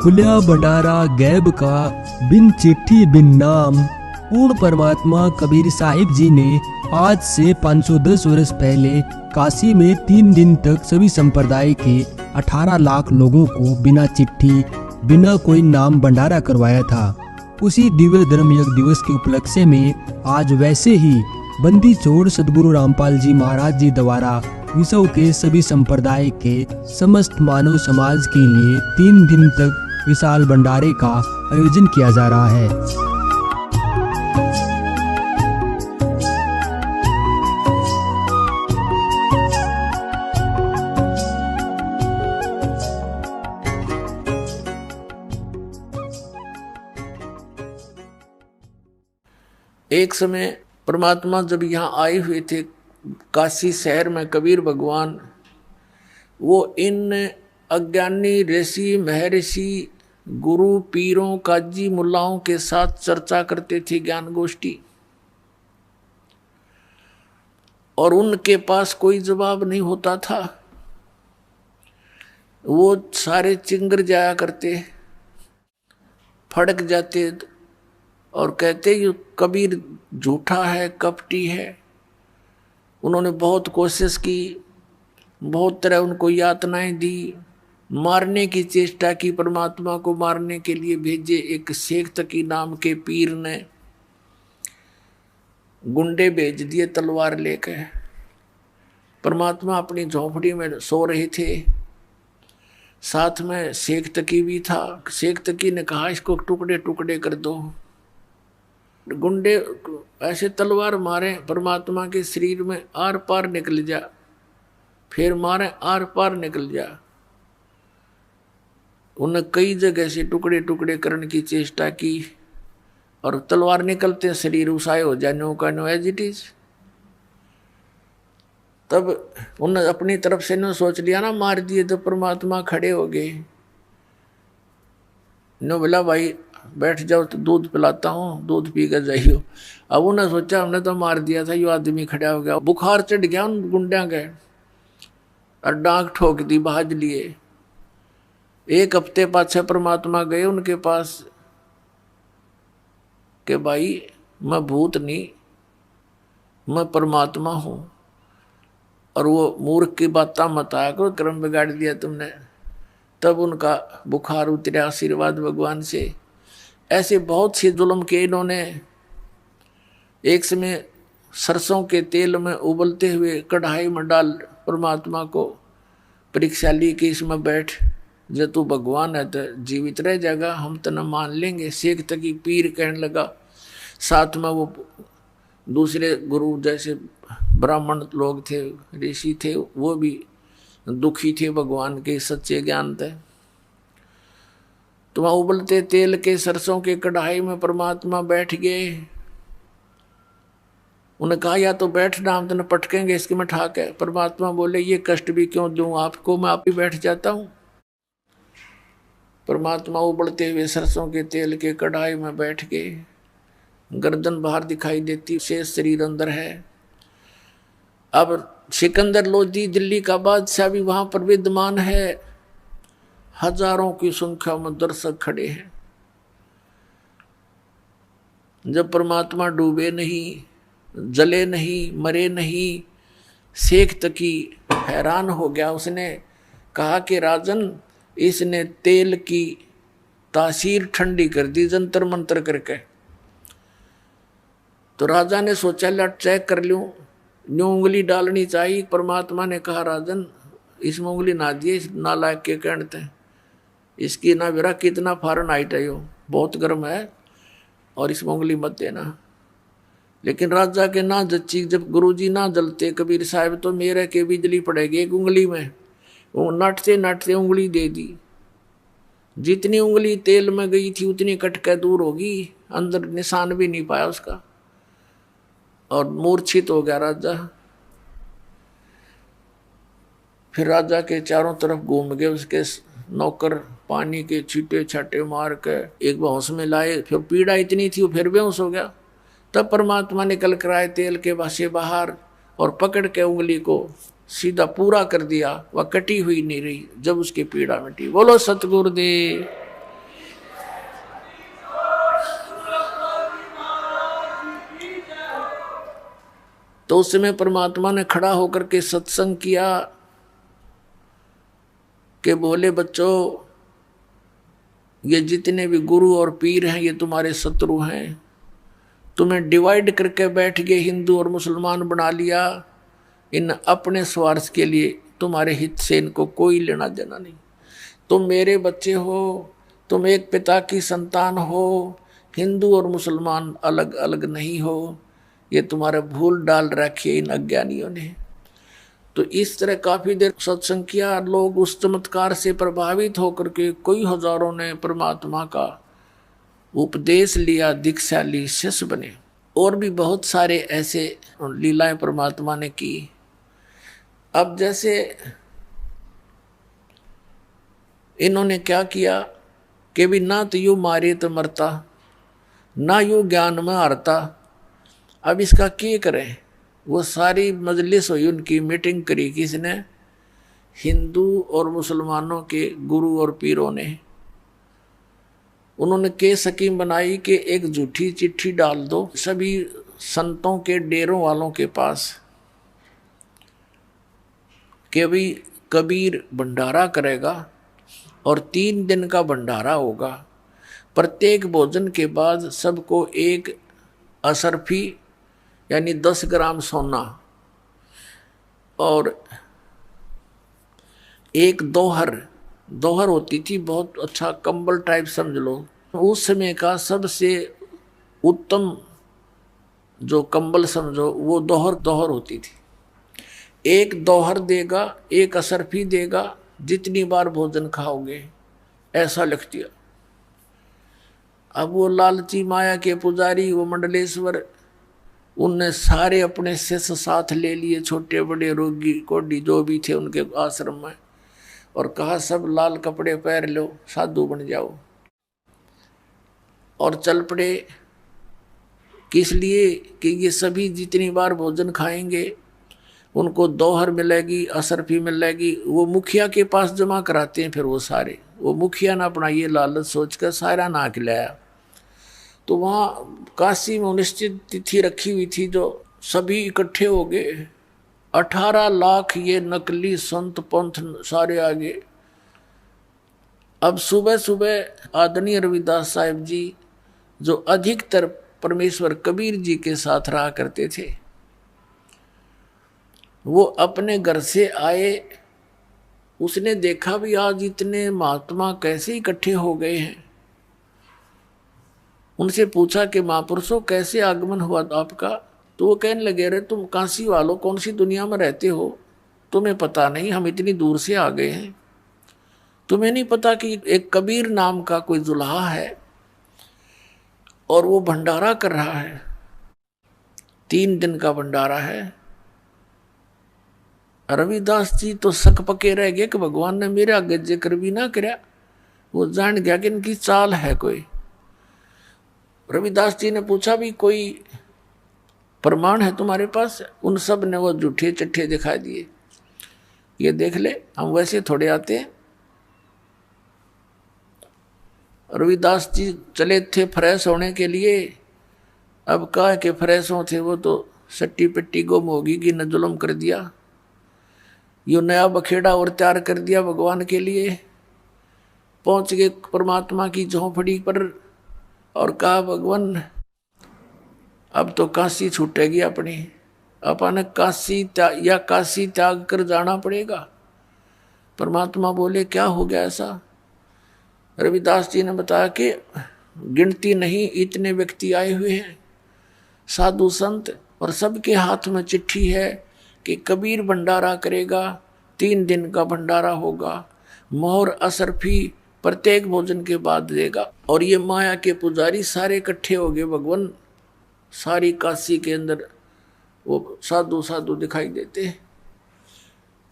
खुला भंडारा गैब का, बिन चिट्ठी बिन नाम। पूर्ण परमात्मा कबीर साहिब जी ने आज से 510 वर्ष पहले काशी में 3 दिन तक सभी संप्रदाय के 18 लाख लोगों को बिना चिट्ठी बिना कोई नाम भंडारा करवाया था। उसी दिव्य धर्म यज्ञ दिवस के उपलक्ष्य में आज वैसे ही बंदी छोड़ सदगुरु रामपाल जी महाराज जी द्वारा विश्व के सभी संप्रदाय के समस्त मानव समाज के लिए 3 दिन तक विशाल भंडारे का आयोजन किया जा रहा है। एक समय परमात्मा जब यहाँ आए हुए थे काशी शहर में, कबीर भगवान वो इन अज्ञानी ऋषि महर्षि गुरु पीरों काजी मुल्लाओं के साथ चर्चा करते थे, ज्ञान गोष्ठी, और उनके पास कोई जवाब नहीं होता था। वो सारे चिंगर जाया करते, फड़क जाते और कहते ये कबीर झूठा है, कपटी है। उन्होंने बहुत कोशिश की, बहुत तरह उनको यातनाएं दी, मारने की चेष्टा की, परमात्मा को मारने के लिए भेजे। एक शेख तकी नाम के पीर ने गुंडे भेज दिए तलवार लेकर। परमात्मा अपनी झोंपड़ी में सो रहे थे, साथ में शेख तकी भी था। शेख तकी ने कहा इसको टुकड़े टुकड़े कर दो। गुंडे ऐसे तलवार मारे, परमात्मा के शरीर में आर पार निकल जा, फिर मारे आर पार निकल जा। उन्हें कई जगह से टुकड़े टुकड़े करने की चेष्टा की और तलवार निकलते शरीर उसाए हो जाए, नो का नो एज इट इज। तब उन्हें अपनी तरफ से न सोच लिया ना मार दिए तो परमात्मा खड़े हो गए। नो बोला भाई बैठ जाओ तो दूध पिलाता हूँ, दूध पी कर जाइयो। अब उन्हें सोचा हमने तो मार दिया था, यो आदमी खड़ा हो गया। बुखार चढ़ गया उन गुंडा के और डांक ठोक दी, भाज लिए। 1 हफ्ते पाछे परमात्मा गए उनके पास कि भाई मैं भूत नहीं, मैं परमात्मा हूँ, और वो मूर्ख की बात मत आया करो, क्रम बिगाड़ दिया तुमने। तब उनका बुखार उतरा आशीर्वाद भगवान से। ऐसे बहुत से जुल्म के इन्होंने। एक समय सरसों के तेल में उबलते हुए कढ़ाई में डाल परमात्मा को परीक्षा ली कि इसमें बैठ, जब तू भगवान है तो जीवित रह जाएगा, हम तो न मान लेंगे। शेख तकी पीर कहने लगा। साथ में वो दूसरे गुरु जैसे ब्राह्मण लोग थे, ऋषि थे, वो भी दुखी थे भगवान के सच्चे ज्ञान थे। तो वहाँ उबलते तेल के सरसों के कढ़ाई में परमात्मा बैठ गए। उन्हें कहा या तो बैठना, हम तो न पटकेंगे इसके में ठाक है। परमात्मा बोले ये कष्ट भी क्यों दूं आपको, मैं आप ही बैठ जाता हूँ। परमात्मा उबलते हुए सरसों के तेल के कढ़ाई में बैठ गए। गर्दन बाहर दिखाई देती, शेष शरीर अंदर है। अब सिकंदर लोधी दिल्ली का बादशाह भी वहां पर विद्यमान है। हजारों की संख्या में दर्शक खड़े हैं। जब परमात्मा डूबे नहीं, जले नहीं, मरे नहीं, शेख तकी हैरान हो गया। उसने कहा कि राजन, इसने तेल की तासीर ठंडी कर दी जंतर मंतर करके। तो राजा ने सोचा लट चेक कर लूं, न्यू उंगली डालनी चाहिए। परमात्मा ने कहा राजन इसमें उंगली ना दिए, इस नालायक के कहते हैं, इसकी ना बेरा कितना फारेनहाइट है, यो बहुत गर्म है, और इसमें उंगली मत देना। लेकिन राजा के ना जच्ची, जब गुरुजी ना जलते कबीर साहब तो मेरे के बिजली पड़ेगी एक उंगली में। वो नटते नटते उंगली दे दी। जितनी उंगली तेल में गई थी उतनी कटके दूर होगी, अंदर निशान भी नहीं पाया उसका, और मूर्छित हो गया राजा। फिर राजा के चारों तरफ घूम गए उसके नौकर, पानी के छींटे छाटे मार के एक बेहोश में लाए। फिर पीड़ा इतनी थी वो फिर बेहोश हो गया। तब परमात्मा निकल कर आए तेल के से बाहर और पकड़ के उंगली को सीधा पूरा कर दिया। वह कटी हुई नहीं रही। जब उसकी पीड़ा मिटी, बोलो सतगुरुदेव। तो उस समय परमात्मा ने खड़ा होकर के सत्संग किया कि बोले बच्चों, ये जितने भी गुरु और पीर हैं ये तुम्हारे शत्रु हैं। तुम्हें डिवाइड करके बैठ गए, हिंदू और मुसलमान बना लिया इन अपने स्वार्थ के लिए, तुम्हारे हित से इनको कोई लेना देना नहीं। तुम मेरे बच्चे हो, तुम एक पिता की संतान हो, हिंदू और मुसलमान अलग अलग नहीं हो। ये तुम्हारा भूल डाल रखी है इन अज्ञानियों ने। तो इस तरह काफी देर सत्संग किया। लोग उस चमत्कार से प्रभावित होकर के कई हजारों ने परमात्मा का उपदेश लिया, दीक्षा ली, शिष्य बने। और भी बहुत सारे ऐसे लीलाएं परमात्मा ने की। अब जैसे इन्होंने क्या किया कि भी ना तो यू मारे तो मरता, ना यू ज्ञान में हारता। अब इसका क्या करें? वो सारी मजलिस हुई, उनकी मीटिंग करी किसने? हिंदू और मुसलमानों के गुरु और पीरों ने। उन्होंने के स्कीम बनाई कि एक झूठी चिट्ठी डाल दो सभी संतों के डेरों वालों के पास कि भी कबीर भंडारा करेगा और 3 दिन का भंडारा होगा। प्रत्येक भोजन के बाद सबको एक असरफी यानी 10 ग्राम सोना और एक दोहर होती थी, बहुत अच्छा कंबल टाइप समझ लो। उस समय का सबसे उत्तम जो कंबल समझो वो दोहर होती थी। एक दोहर देगा, एक असरफी देगा, जितनी बार भोजन खाओगे, ऐसा लिख दिया। अब वो लालची माया के पुजारी, वो मंडलेश्वर, उनने सारे अपने शिष्य साथ ले लिए, छोटे बड़े रोगी कोडी जो भी थे उनके आश्रम में, और कहा सब लाल कपड़े पहन लो, साधु बन जाओ। और चल पड़े। किस लिए? कि ये सभी जितनी बार भोजन खाएंगे उनको दोहर मिलेगी, असरफी मिलेगी। वो मुखिया के पास जमा कराते हैं, फिर वो सारे, वो मुखिया ना अपना ये लालच सोच कर सारा ना खिलाया। तो वहाँ काशी में निश्चित तिथि रखी हुई थी, जो सभी इकट्ठे हो गए। 18 लाख ये नकली संत पंथ सारे आगे। अब सुबह सुबह आदरणीय रविदास साहिब जी, जो अधिकतर परमेश्वर कबीर जी के साथ रहा करते थे, वो अपने घर से आए। उसने देखा भी आज इतने महात्मा कैसे इकट्ठे हो गए हैं। उनसे पूछा कि महापुरुषों कैसे आगमन हुआ आपका? तो वो कहने लगे, रे तुम काशी वालों कौन सी दुनिया में रहते हो, तुम्हें पता नहीं हम इतनी दूर से आ गए हैं। तुम्हें नहीं पता कि एक कबीर नाम का कोई दुल्हा है और वो भंडारा कर रहा है, 3 दिन का भंडारा है। रविदास जी तो शक पके रह गए कि भगवान ने मेरे आगे जिक्र भी ना कराया। वो जान गया कि इनकी चाल है कोई। रविदास जी ने पूछा भी कोई प्रमाण है तुम्हारे पास? उन सब ने वो झूठे चिट्ठे दिखाई दिए। ये देख ले, हम वैसे थोड़े आते हैं। रविदास जी चले थे फ्रेश होने के लिए। अब कहा कि फ्रेश हो थे, वो तो सट्टी पिट्टी गुम होगी कि न जुल्म कर दिया। यो नया बखेड़ा और तैयार कर दिया भगवान के लिए। पहुंच गए परमात्मा की झोंपड़ी पर और कहा, भगवान अब तो काशी छूटेगी अपनी, अपन काशी त्याग कर जाना पड़ेगा। परमात्मा बोले, क्या हो गया ऐसा? रविदास जी ने बताया कि गिनती नहीं इतने व्यक्ति आए हुए हैं, साधु संत, और सबके हाथ में चिट्ठी है कि कबीर भंडारा करेगा, 3 दिन का भंडारा होगा, मोहर असरफी प्रत्येक भोजन के बाद देगा। और ये माया के पुजारी सारे इकट्ठे हो गए। भगवान सारी काशी के अंदर वो साधु साधु दिखाई देते।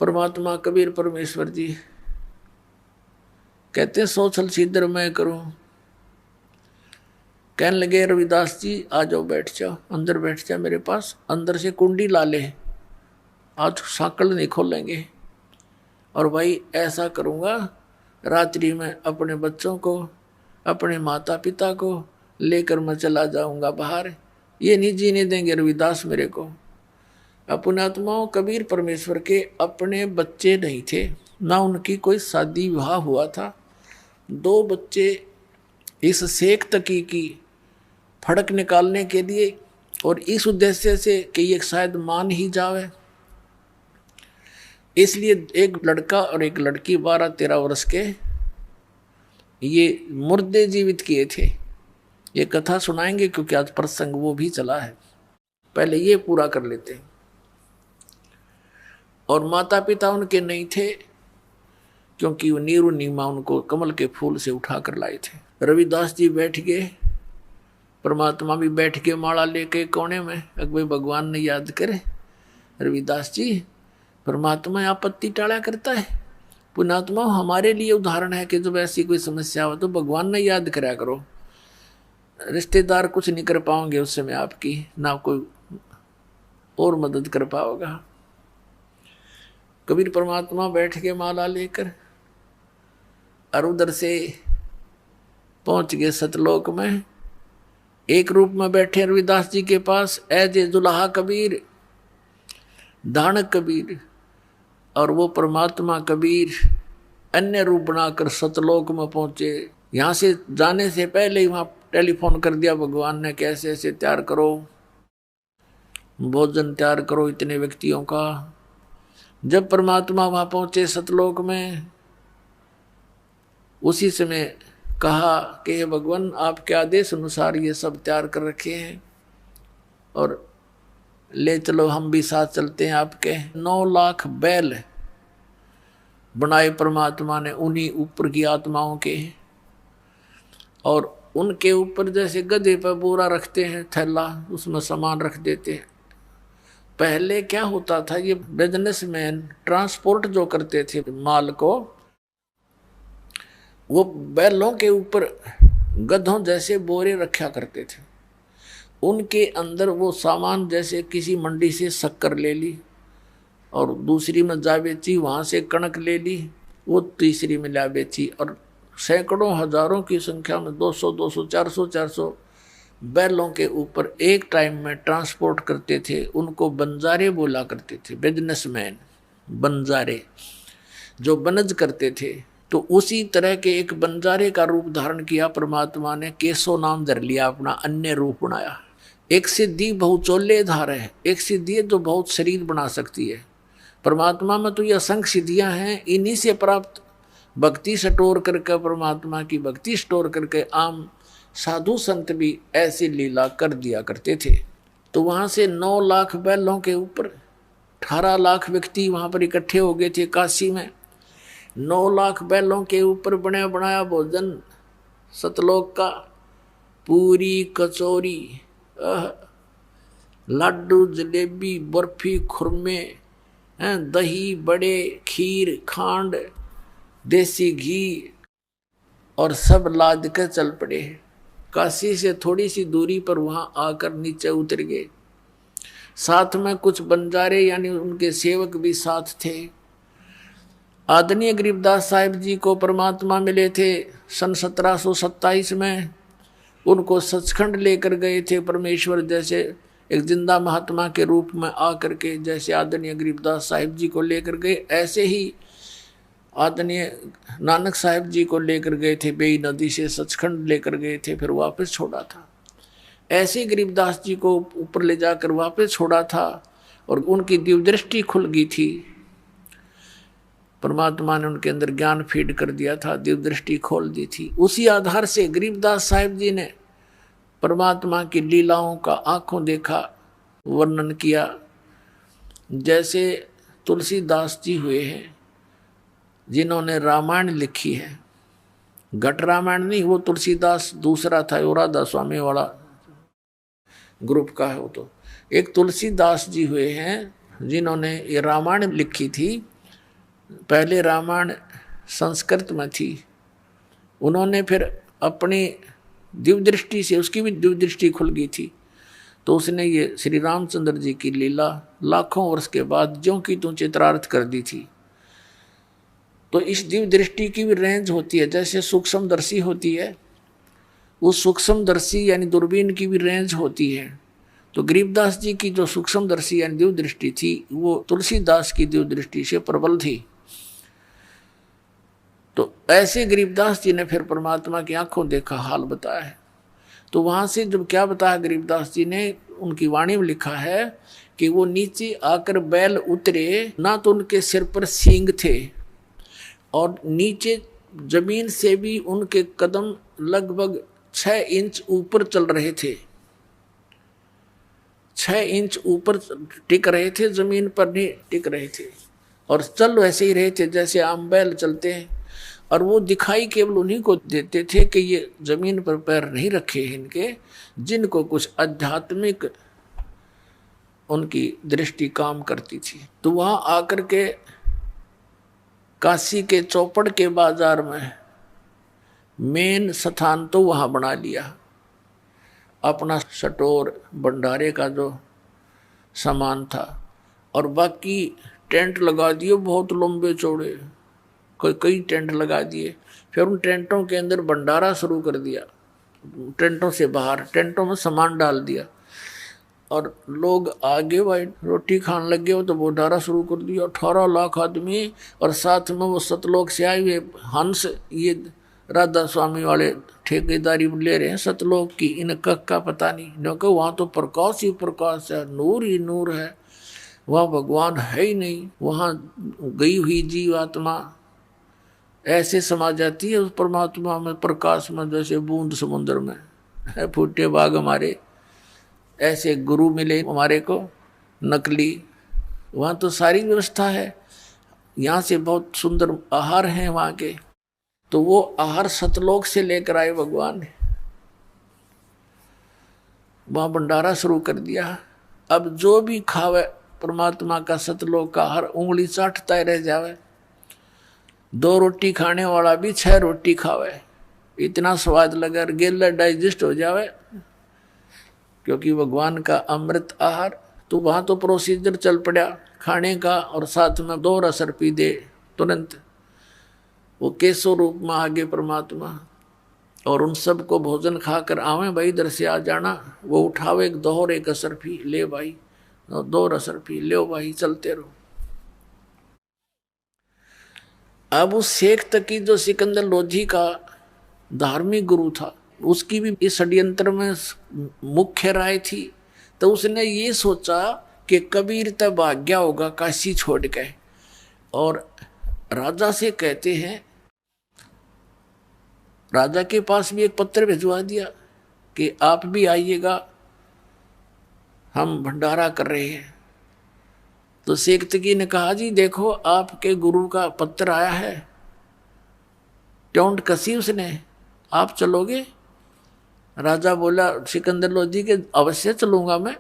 परमात्मा कबीर परमेश्वर जी कहते, सोचल सिद्धर मैं करूं। कहने लगे, रविदास जी आ जाओ, बैठ जाओ, अंदर बैठ जा मेरे पास। अंदर से कुंडी ला ले, आज सांकल नहीं खोलेंगे। और भाई ऐसा करूंगा, रात्रि में अपने बच्चों को, अपने माता पिता को लेकर मैं चला जाऊंगा बाहर। ये नहीं जीने देंगे रविदास मेरे को। पुण्यात्माओं, कबीर परमेश्वर के अपने बच्चे नहीं थे, ना उनकी कोई शादी विवाह हुआ था। 2 बच्चे इस शेख तकी की फड़क निकालने के लिए और इस उद्देश्य से कि ये शायद मान ही जावे, इसलिए एक लड़का और एक लड़की 12-13 वर्ष के ये मुर्दे जीवित किए थे। ये कथा सुनाएंगे क्योंकि आज प्रसंग वो भी चला है, पहले ये पूरा कर लेते हैं। और माता पिता उनके नहीं थे, क्योंकि वो नीरू नीमा उनको कमल के फूल से उठा कर लाए थे। रविदास जी बैठ गए, परमात्मा भी बैठ के माला लेके कोने में, अकबे भगवान ने याद करे रविदास जी, परमात्मा आपत्ति टाला करता है। पुण्यात्मा हमारे लिए उदाहरण है कि जब ऐसी कोई समस्या हो तो भगवान ने याद करा करो। रिश्तेदार कुछ नहीं कर पाओगे उस समय आपकी, ना कोई और मदद कर पाओगा। कबीर परमात्मा बैठ के माला लेकर और उधर से पहुंच गए सतलोक में। एक रूप में बैठे रविदास जी के पास ऐजे दुल्हा कबीर, दानक कबीर, और वो परमात्मा कबीर अन्य रूप बनाकर सतलोक में पहुंचे। यहाँ से जाने से पहले ही वहाँ टेलीफोन कर दिया भगवान ने, कैसे ऐसे तैयार करो, भोजन तैयार करो इतने व्यक्तियों का। जब परमात्मा वहाँ पहुंचे सतलोक में, उसी समय कहा कि हे भगवान, आपके आदेश अनुसार ये सब तैयार कर रखे हैं और ले चलो, हम भी साथ चलते हैं आपके। 9 लाख बैल बनाए परमात्मा ने उन्हीं ऊपर की आत्माओं के, और उनके ऊपर जैसे गधे पर बोरा रखते हैं, थैला, उसमें सामान रख देते हैं। पहले क्या होता था, ये बिजनेसमैन ट्रांसपोर्ट जो करते थे माल को, वो बैलों के ऊपर गधों जैसे बोरे रखा करते थे। उनके अंदर वो सामान, जैसे किसी मंडी से शक्कर ले ली और दूसरी में जा बेची, वहाँ से कणक ले ली, वो तीसरी में ला बेची, और सैकड़ों हजारों की संख्या में 200, 400 बैलों के ऊपर एक टाइम में ट्रांसपोर्ट करते थे। उनको बंजारे बोला करते थे, बिजनेसमैन बंजारे, जो बनज करते थे। तो उसी तरह के एक बंजारे का रूप धारण किया परमात्मा ने, केशव नाम धर लिया अपना, अन्य रूप बनाया। एक सिद्धि बहुचोले धार है, एक सिद्धि है जो बहुत शरीर बना सकती है। परमात्मा में तो ये असंख्य सिद्धियां हैं, इन्हीं से प्राप्त भक्ति स्टोर करके, परमात्मा की भक्ति स्टोर करके आम साधु संत भी ऐसी लीला कर दिया करते थे। तो वहाँ से 9 लाख बैलों के ऊपर 18 लाख व्यक्ति वहाँ पर इकट्ठे हो गए थे काशी में। 9 लाख बैलों के ऊपर बना बनाया भोजन सतलोक का, पूरी, कचौरी, लड्डू, जलेबी, बर्फी, खुरमे, दही, बड़े, खीर, खांड, देसी घी, और सब लाद कर चल पड़े। काशी से थोड़ी सी दूरी पर वहाँ आकर नीचे उतर गए। साथ में कुछ बंजारे यानी उनके सेवक भी साथ थे। आदरणीय गरीबदास साहिब जी को परमात्मा मिले थे सन 1727 में। उनको सचखंड लेकर गए थे परमेश्वर, जैसे एक जिंदा महात्मा के रूप में आकर के, जैसे आदरणीय गरीबदास साहिब जी को लेकर गए, ऐसे ही आदरणीय नानक साहिब जी को लेकर गए थे। बेई नदी से सचखंड लेकर गए थे, फिर वापस छोड़ा था। ऐसे ही गरीबदास जी को ऊपर ले जाकर वापस छोड़ा था और उनकी दिव्य दृष्टि खुल गई थी। परमात्मा ने उनके अंदर ज्ञान फीड कर दिया था, दिव्य दृष्टि खोल दी थी। उसी आधार से गरीबदास साहिब जी ने परमात्मा की लीलाओं का आंखों देखा वर्णन किया। जैसे तुलसीदास जी हुए हैं जिन्होंने रामायण लिखी है, घट रामायण नहीं, वो तुलसीदास दूसरा था, वो राधा स्वामी वाला ग्रुप का है वो। तो एक तुलसीदास जी हुए हैं जिन्होंने ये रामायण लिखी थी। पहले रामायण संस्कृत में थी, उन्होंने फिर अपनी दिव्य दृष्टि से, उसकी भी दिव्य दृष्टि खुल गई थी, तो उसने ये श्री रामचंद्र जी की लीला लाखों वर्ष के बाद ज्यों की त्यों चित्रार्थ कर दी थी। तो इस दिव्य दृष्टि की भी रेंज होती है, जैसे सूक्ष्मदर्शी होती है, उस सूक्ष्मदर्शी यानी दूरबीन की भी रेंज होती है। तो गरीबदास जी की जो सूक्ष्मदर्शी यानी दिव्य दृष्टि थी वो तुलसीदास की दिव्य दृष्टि से प्रबल थी। तो ऐसे गरीबदास जी ने फिर परमात्मा की आंखों देखा हाल बताया है। तो वहां से जब क्या बताया गरीबदास जी ने, उनकी वाणी में लिखा है कि वो नीचे आकर बैल उतरे ना, तो उनके सिर पर सींग थे और नीचे जमीन से भी उनके कदम लगभग 6 इंच ऊपर चल रहे थे, 6 इंच ऊपर टिक रहे थे, जमीन पर नहीं टिक रहे थे और चल वैसे ही रहे थे जैसे आम बैल चलते हैं। और वो दिखाई केवल उन्हीं को देते थे कि ये जमीन पर पैर नहीं रखे इनके, जिनको कुछ आध्यात्मिक उनकी दृष्टि काम करती थी। तो वहां आकर के काशी के चौपड़ के बाजार में मेन स्थान तो वहां बना लिया, अपना स्टोर भंडारे का जो सामान था, और बाकी टेंट लगा दिए बहुत लंबे चौड़े, कई टेंट लगा दिए। फिर उन टेंटों के अंदर भंडारा शुरू कर दिया, टेंटों से बाहर टेंटों में सामान डाल दिया और लोग आगे भाई रोटी खाने लगे हो तो भंडारा शुरू कर दिया। 18 लाख आदमी और साथ में वो सतलोक से आए हुए हंस, ये राधा स्वामी वाले ठेकेदारी ले रहे हैं सतलोक की, इनका का पता नहीं, क्योंकि वहाँ तो प्रकाश ही प्रकाश है, नूर ही नूर है, वहाँ भगवान है ही नहीं। वहाँ गई हुई जीवात्मा ऐसे समा जाती है उस परमात्मा में, प्रकाश में, जैसे बूंद समुद्र में है। फूटे बाग हमारे ऐसे गुरु मिले हमारे को नकली, वहाँ तो सारी व्यवस्था है। यहाँ से बहुत सुंदर आहार हैं वहाँ के, तो वो आहार सतलोक से लेकर आए भगवान ने, वहाँ भंडारा शुरू कर दिया। अब जो भी खावे परमात्मा का सतलोक का आहार उंगली चाटता रह जावे, 2 रोटी खाने वाला भी 6 रोटी खावे, इतना स्वाद लगा, गेला डाइजेस्ट हो जावे, क्योंकि भगवान का अमृत आहार। तो वहाँ तो प्रोसीजर चल पड़ा खाने का, और साथ में 2 रसर पी दे तुरंत, वो केसो रूप में आगे परमात्मा, और उन सब को भोजन खाकर आवे भाई इधर से आ जाना, वो उठावे 2 एक असर पी ले भाई, 2 रसर पी ले भाई, चलते रहो। अब उस शेख तकी जो सिकंदर लोधी का धार्मिक गुरु था, उसकी भी इस षड्यंत्र में मुख्य राय थी। तो उसने ये सोचा कि कबीर तब भाग्या होगा काशी छोड़ के, और राजा से कहते हैं, राजा के पास भी एक पत्र भिजवा दिया कि आप भी आइएगा, हम भंडारा कर रहे हैं। तो शेख तकी ने कहा जी देखो आपके गुरु का पत्र आया है, टोंट कसी उसने, आप चलोगे? राजा बोला सिकंदर लोधी के अवश्य चलूंगा मैं,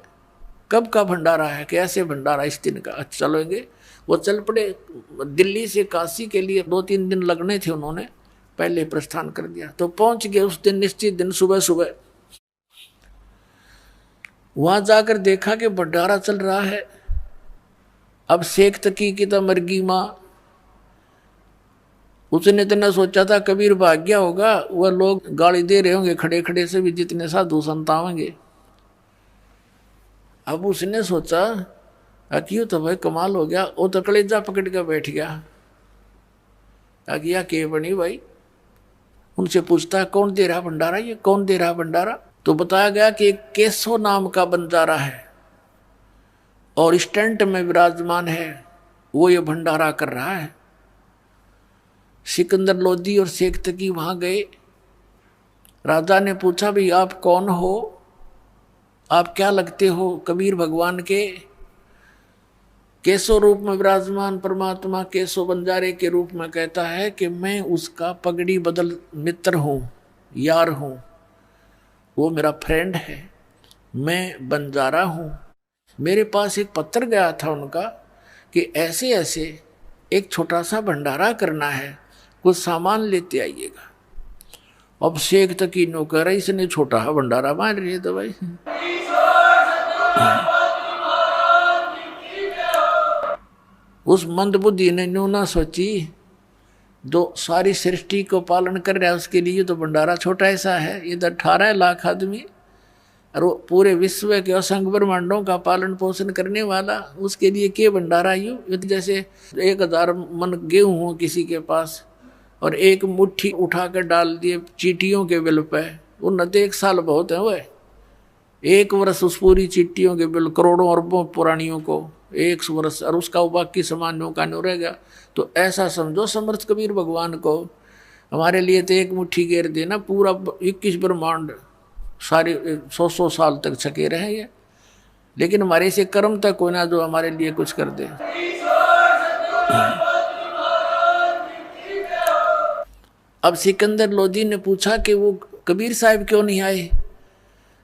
कब का भंडारा है, कैसे भंडारा, इस दिन का, अच्छा चलोगे। वो चल पड़े, दिल्ली से काशी के लिए 2-3 दिन लगने थे, उन्होंने पहले प्रस्थान कर दिया। तो पहुंच गए उस दिन, निश्चित दिन सुबह सुबह। वहां जाकर देखा कि भंडारा चल रहा है। अब शेख तकी की तो मरगी माँ, उसने इतना सोचा था कबीर भाग गया होगा, वह लोग गाली दे रहे होंगे खड़े खड़े से भी, जितने साधु संत आवेंगे। अब उसने सोचा अकियो तो भाई कमाल हो गया, वो तो कलेजा पकड़ के बैठ गया। अकिया के बनी भाई, उनसे पूछता है कौन दे रहा भंडारा, ये कौन दे रहा भंडारा? तो बताया गया कि एक केसो नाम का बंजारा है और स्टैंड में विराजमान है, वो ये भंडारा कर रहा है। सिकंदर लोधी और शेख तकी वहां गए। राजा ने पूछा भाई आप कौन हो, आप क्या लगते हो कबीर भगवान के? केसो रूप में विराजमान परमात्मा केसो बंजारे के रूप में कहता है कि मैं उसका पगड़ी बदल मित्र हूँ, यार हूँ, वो मेरा फ्रेंड है, मैं बंजारा हूँ। मेरे पास एक पत्र गया था उनका कि ऐसे ऐसे एक छोटा सा भंडारा करना है, कुछ सामान लेते आइएगा। अब शेख तकी नौकर इसने छोटा है भंडारा मान रही है तो भाई उस मंदबुद्धि ने न्यू ना सोची, जो सारी सृष्टि को पालन कर रहा है उसके लिए तो भंडारा छोटा ऐसा है। ये तो 18 लाख आदमी, और वो पूरे विश्व के असंख्य ब्रह्मांडों का पालन पोषण करने वाला, उसके लिए के भंडारा यूं जैसे 1000 मन गेहूं हो किसी के पास और एक मुट्ठी उठा कर डाल दिए चींटियों के बिल पे, वो न तो 1 साल बहुत है, वह 1 वर्ष उस पूरी चींटियों के बिल करोड़ों अरबों पुरानियों को 1 वर्ष, और उसका बाकी सामान्यों का नहीं रहेगा। तो ऐसा समझो समर्थ कबीर भगवान को, हमारे लिए तो एक मुट्ठी घेर देना पूरा 21 ब्रह्मांड सारे 100 साल तक छके रहे ये, लेकिन हमारे से कर्म तक कोई ना जो हमारे लिए कुछ कर दे। अब सिकंदर लोधी ने पूछा कि वो कबीर साहब क्यों नहीं आए?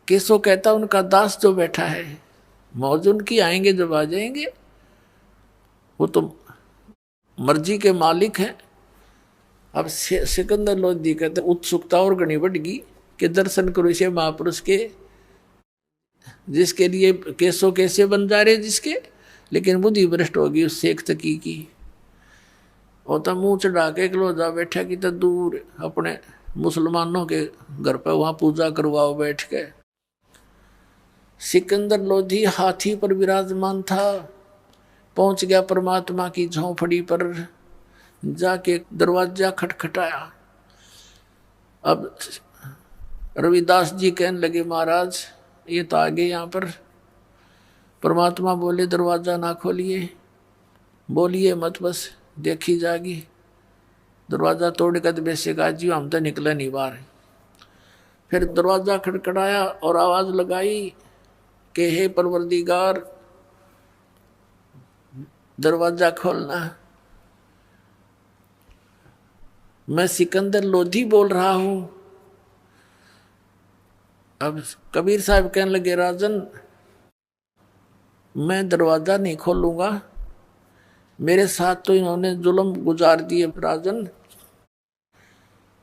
केसो कहता उनका दास जो बैठा है, मौज उनकी, आएंगे जब आ जाएंगे, वो तो मर्जी के मालिक हैं। अब सिकंदर लोधी कहते उत्सुकता और घनी बढ़ गई कि दर्शन करो इसे महापुरुष के, जिसके लिए केसो कैसे बन जा रहे जिसके, लेकिन बुद्धि भ्रष्ट होगी उससे एक तकी की। और तो मुंह चढ़ा के क्लोजा बैठा कि तो दूर अपने मुसलमानों के घर पर वहां पूजा करवाओ बैठ के। सिकंदर लोधी हाथी पर विराजमान था, पहुंच गया परमात्मा की झोंपड़ी पर, जाके दरवाजा खटखटाया। अब रविदास जी कहने लगे महाराज ये तो आ गए यहाँ पर। परमात्मा बोले दरवाजा ना खोलिए, बोलिए मत, बस देखी जागी। दरवाजा तोड़ कर वैसे कहा जी हम तो निकले नहीं बाहर। फिर दरवाजा खटखटाया और आवाज लगाई कि हे परवरदिगार दरवाजा खोलना, मैं सिकंदर लोधी बोल रहा हूं। अब कबीर साहब कहने लगे राजन मैं दरवाजा नहीं खोलूंगा, मेरे साथ तो इन्होंने जुल्म गुजार दिए राजन।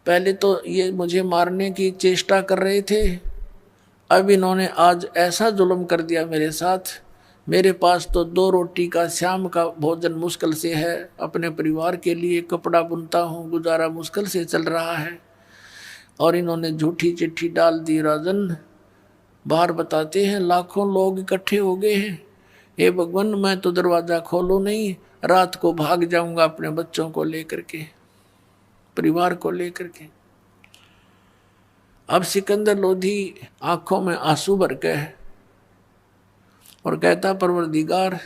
पहले तो ये मुझे मारने की चेष्टा कर रहे थे, अब इन्होंने आज ऐसा जुल्म कर दिया मेरे साथ। मेरे पास तो 2 रोटी का शाम का भोजन मुश्किल से है, अपने परिवार के लिए कपड़ा बुनता हूँ, गुजारा मुश्किल से चल रहा है, और इन्होंने झूठी चिट्ठी डाल दी राजन। बाहर बताते हैं लाखों लोग इकट्ठे हो गए हैं, हे भगवान मैं तो दरवाज़ा खोलूँ नहीं, रात को भाग जाऊंगा अपने बच्चों को लेकर के, परिवार को लेकर के। अब सिकंदर लोधी आंखों में आंसू भर के और कहता परवरदिगार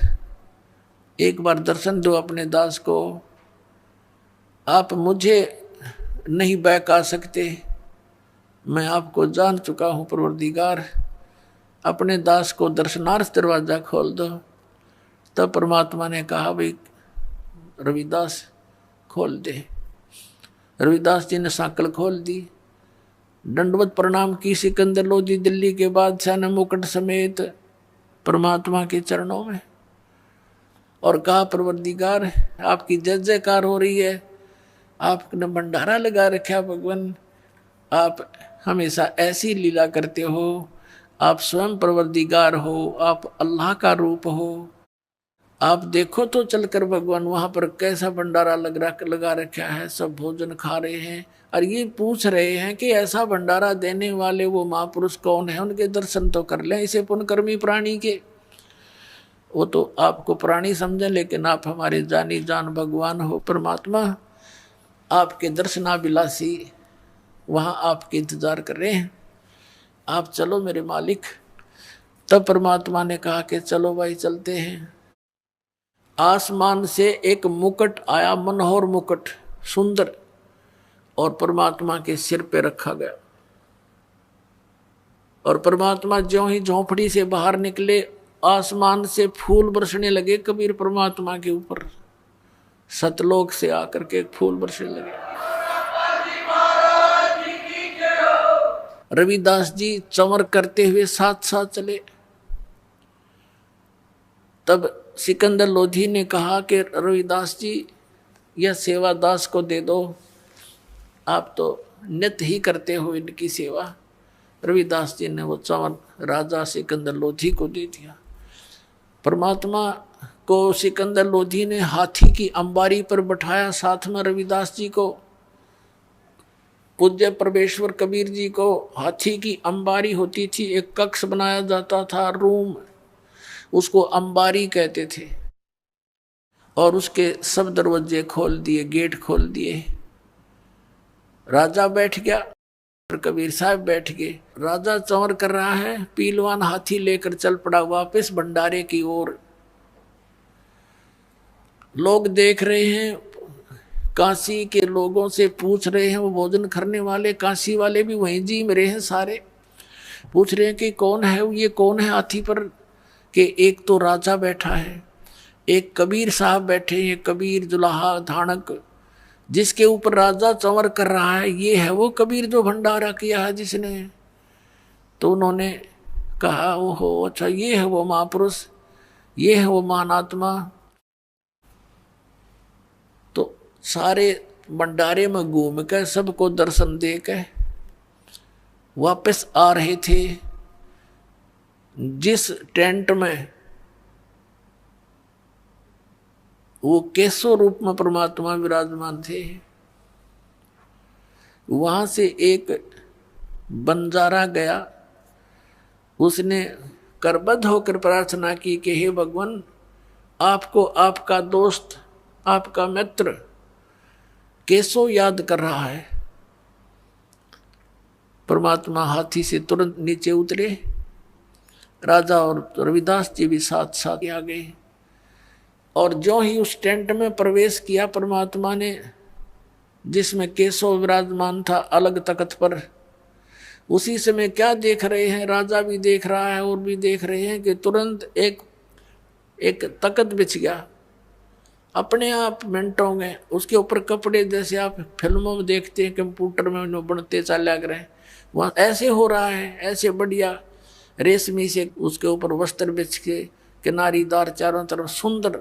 एक बार दर्शन दो अपने दास को, आप मुझे नहीं बहका सकते, मैं आपको जान चुका हूँ परवरदिगार, अपने दास को दर्शनार्थ दरवाज़ा खोल दो। तब परमात्मा ने कहा भाई रविदास खोल दे। रविदास जी ने सांकल खोल दी, दंडवत प्रणाम की सिकंदर लोधी दिल्ली के बादशाह ने मुकुट समेत परमात्मा के चरणों में, और कहा परवरदिगार आपकी जय जयकार हो रही है, आपने भंडारा लगा रखा भगवान, आप हमेशा ऐसी लीला करते हो, आप स्वयं परवरदिगार हो, आप अल्लाह का रूप हो। आप देखो तो चलकर भगवान वहाँ पर कैसा भंडारा लगा रखा है, सब भोजन खा रहे हैं और ये पूछ रहे हैं कि ऐसा भंडारा देने वाले वो महापुरुष कौन है, उनके दर्शन तो कर लें इसे पुण्यकर्मी प्राणी के। वो तो आपको प्राणी समझें लेकिन आप हमारे जानी जान भगवान हो परमात्मा, आपके दर्शनाभिलाषी वहाँ आपके इंतजार कर रहे हैं, आप चलो मेरे मालिक। तब परमात्मा ने कहा कि चलो भाई चलते हैं। आसमान से एक मुकुट आया, मनोहर मुकुट सुंदर, और परमात्मा के सिर पे रखा गया। और परमात्मा ज्यों ही झोंपड़ी से बाहर निकले, आसमान से फूल बरसने लगे कबीर परमात्मा के ऊपर, सतलोक से आकर के फूल बरसने लगे। रविदास जी चमर करते हुए साथ साथ चले। तब सिकंदर लोधी ने कहा कि रविदास जी यह सेवा दास को दे दो, आप तो नित्य ही करते हो इनकी सेवा। रविदास जी ने वो चमर राजा सिकंदर लोधी को दे दिया। परमात्मा को सिकंदर लोधी ने हाथी की अंबारी पर बैठाया, साथ में रविदास जी को पूज्य परमेश्वर कबीर जी को हाथी की अंबारी होती थी, एक कक्ष बनाया जाता था, रूम, उसको अंबारी कहते थे, और उसके सब दरवाजे खोल दिए, गेट खोल दिए। राजा बैठ गया, कबीर साहब बैठ गए। राजा चौर कर रहा है, पीलवान हाथी लेकर चल पड़ा वापस भंडारे की ओर। लोग देख रहे हैं, काशी के लोगों से पूछ रहे हैं, वो भोजन करने वाले काशी वाले भी वहीं जी में रहे हैं, सारे पूछ रहे हैं कि कौन है ये, कौन है हाथी पर, कि एक तो राजा बैठा है, एक कबीर साहब बैठे हैं, कबीर जुलाहा धानक, जिसके ऊपर राजा चंवर कर रहा है, ये है वो कबीर जो भंडारा किया है जिसने। तो उन्होंने कहा ओहो अच्छा, ये है वो महापुरुष, ये है वो महानात्मा। तो सारे भंडारे में घूम कर सबको दर्शन दे के वापस आ रहे थे। जिस टेंट में वो केशव रूप में परमात्मा विराजमान थे, वहां से एक बंजारा गया, उसने करबद्ध होकर प्रार्थना की कि हे भगवान, आपको आपका दोस्त, आपका मित्र केशव याद कर रहा है। परमात्मा हाथी से तुरंत नीचे उतरे, राजा और रविदास जी भी साथ साथ आ गए, और जो ही उस टेंट में प्रवेश किया परमात्मा ने, जिसमें केशव विराजमान था अलग तख्त पर, उसी समय क्या देख रहे हैं, राजा भी देख रहा है और भी देख रहे हैं कि तुरंत एक तख्त बिछ गया अपने आप मिनटों में, उसके ऊपर कपड़े जैसे आप फिल्मों में देखते हैं कंप्यूटर में बनते चले लग रहे हैं, वहाँ ऐसे हो रहा है, ऐसे बढ़िया रेशमी से उसके ऊपर वस्त्र बिछ के किनारीदार चारों तरफ सुंदर,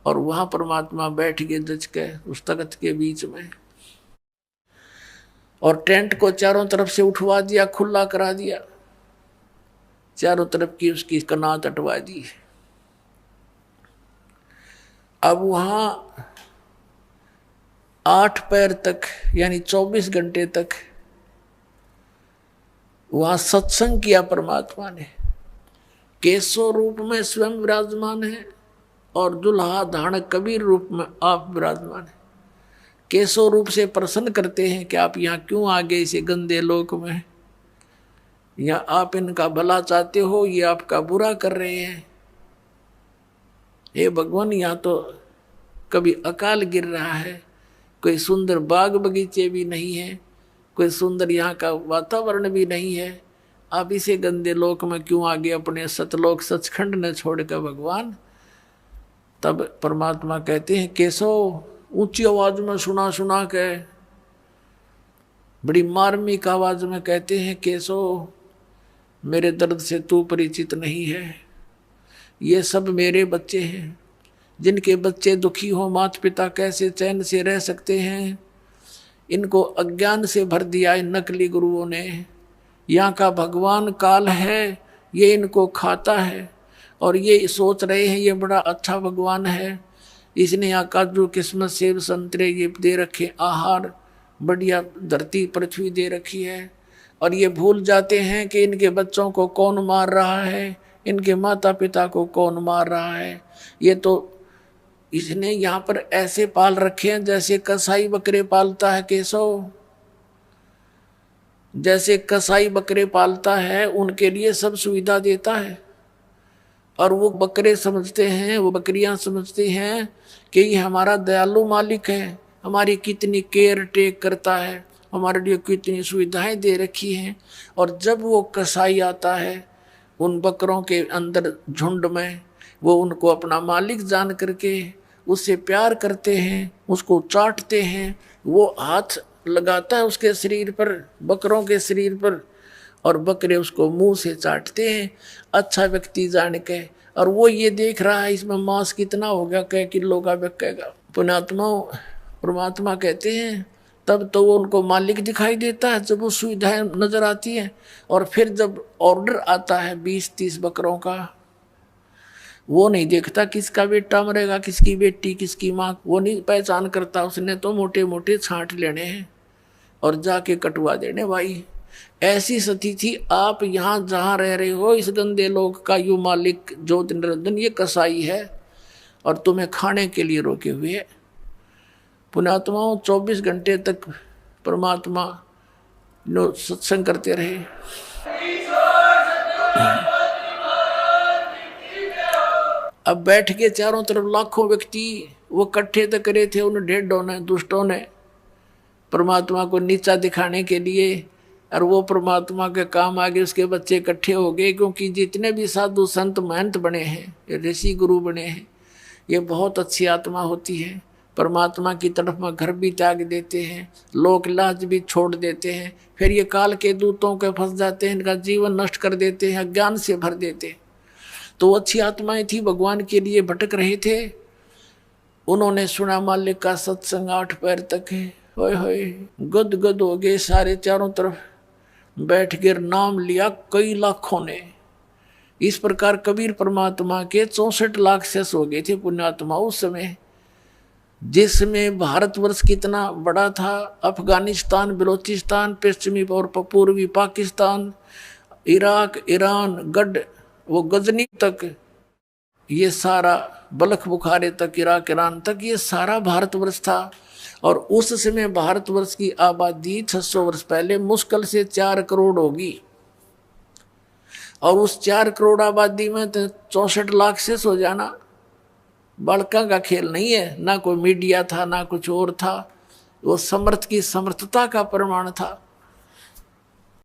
और वहां परमात्मा बैठ गए जच के उस तख्त के बीच में, और टेंट को चारों तरफ से उठवा दिया, खुला करा दिया, चारों तरफ की उसकी कनात हटवा दी। अब वहां 8 पैर तक यानी 24 घंटे तक वहां सत्संग किया परमात्मा ने। केशव रूप में स्वयं विराजमान है और दुल्हा धानक कबीर रूप में आप विराजमान है। केशव रूप से प्रसन्न करते हैं कि आप यहाँ क्यों आ गए इसे गंदे लोक में, या आप इनका भला चाहते हो, ये आपका बुरा कर रहे हैं। हे भगवान, यहाँ तो कभी अकाल गिर रहा है, कोई सुंदर बाग बगीचे भी नहीं है, कोई सुंदर यहाँ का वातावरण भी नहीं है, आप इसे गंदे लोक में क्यों आगे अपने सतलोक सचखंड ने छोड़कर भगवान। तब परमात्मा कहते हैं केशव, ऊंची आवाज में सुना सुना के बड़ी मार्मिक आवाज में कहते हैं केशव, मेरे दर्द से तू परिचित नहीं है, ये सब मेरे बच्चे हैं, जिनके बच्चे दुखी हो माता पिता कैसे चैन से रह सकते हैं। इनको अज्ञान से भर दिया इन नकली गुरुओं ने। यहाँ का भगवान काल है, ये इनको खाता है और ये सोच रहे हैं ये बड़ा अच्छा भगवान है, इसने यहाँ काजू किस्मत सेब संतरे ये दे रखे, आहार बढ़िया धरती पृथ्वी दे रखी है, और ये भूल जाते हैं कि इनके बच्चों को कौन मार रहा है, इनके माता पिता को कौन मार रहा है। ये तो इसने यहाँ पर ऐसे पाल रखे हैं जैसे कसाई बकरे पालता है केशव, जैसे कसाई बकरे पालता है उनके लिए सब सुविधा देता है, और वो बकरे समझते हैं, वो बकरियां समझती हैं कि ये हमारा दयालु मालिक है, हमारी कितनी केयर टेक करता है, हमारे लिए कितनी सुविधाएं दे रखी हैं। और जब वो कसाई आता है उन बकरों के अंदर झुंड में, वो उनको अपना मालिक जान करके उससे प्यार करते हैं, उसको चाटते हैं, वो हाथ लगाता है उसके शरीर पर, बकरों के शरीर पर, और बकरे उसको मुंह से चाटते हैं अच्छा व्यक्ति जान के। और वो ये देख रहा है इसमें मांस कितना होगा, कै किलो का बिकेगा। पुण्यात्मा परमात्मा कहते हैं तब तो वो उनको मालिक दिखाई देता है जब वो सुविधाएं नजर आती है। और फिर जब ऑर्डर आता है 20-30 बकरों का, वो नहीं देखता किसका बेटा मरेगा, किसकी बेटी, किसकी माँ, वो नहीं पहचान करता, उसने तो मोटे मोटे छांट लेने हैं और जाके कटवा देने भाई। ऐसी स्थिति थी। आप यहाँ जहाँ रह रहे हो इस गंदे लोग का यू मालिक ज्योति निरंजन ये कसाई है और तुम्हें खाने के लिए रोके हुए है। पुण्यात्माओं 24 घंटे तक परमात्मा सत्संग करते रहे। अब बैठ के चारों तरफ लाखों व्यक्ति वो इकट्ठे तक करे थे उन ढेडों ने, दुष्टों ने, परमात्मा को नीचा दिखाने के लिए। और वो परमात्मा के काम आगे उसके बच्चे इकट्ठे हो गए, क्योंकि जितने भी साधु संत महंत बने हैं, ये ऋषि गुरु बने हैं, ये बहुत अच्छी आत्मा होती है। परमात्मा की तरफ में घर भी त्याग देते हैं, लोक लाज भी छोड़ देते हैं, फिर ये काल के दूतों के फंस जाते हैं, इनका जीवन नष्ट कर देते हैं, अज्ञान से भर देते हैं। तो अच्छी आत्माएं थी, भगवान के लिए भटक रहे थे। उन्होंने सुना मालिक का सत्संग 8 पैर तक है। होए होए गद गद हो गए सारे, चारों तरफ बैठ कर नाम लिया कई लाखों ने। इस प्रकार कबीर परमात्मा के 64 लाख शेष हो गए थे पुण्यात्मा उस समय, जिसमें भारतवर्ष कितना बड़ा था। अफगानिस्तान, बलोचिस्तान, पश्चिमी और पूर्वी पाकिस्तान, इराक, ईरान, गढ़, वो गजनी तक, ये सारा बलख बुखारे तक, इराक, ईरान तक, ये सारा भारतवर्ष था। और उस समय भारतवर्ष की आबादी 600 वर्ष पहले मुश्किल से 4 करोड़ होगी। और उस 4 करोड़ आबादी में तो 64 लाख से हो जाना बालका का खेल नहीं है। ना कोई मीडिया था, ना कुछ और था। वो समर्थ की समर्थता का प्रमाण था।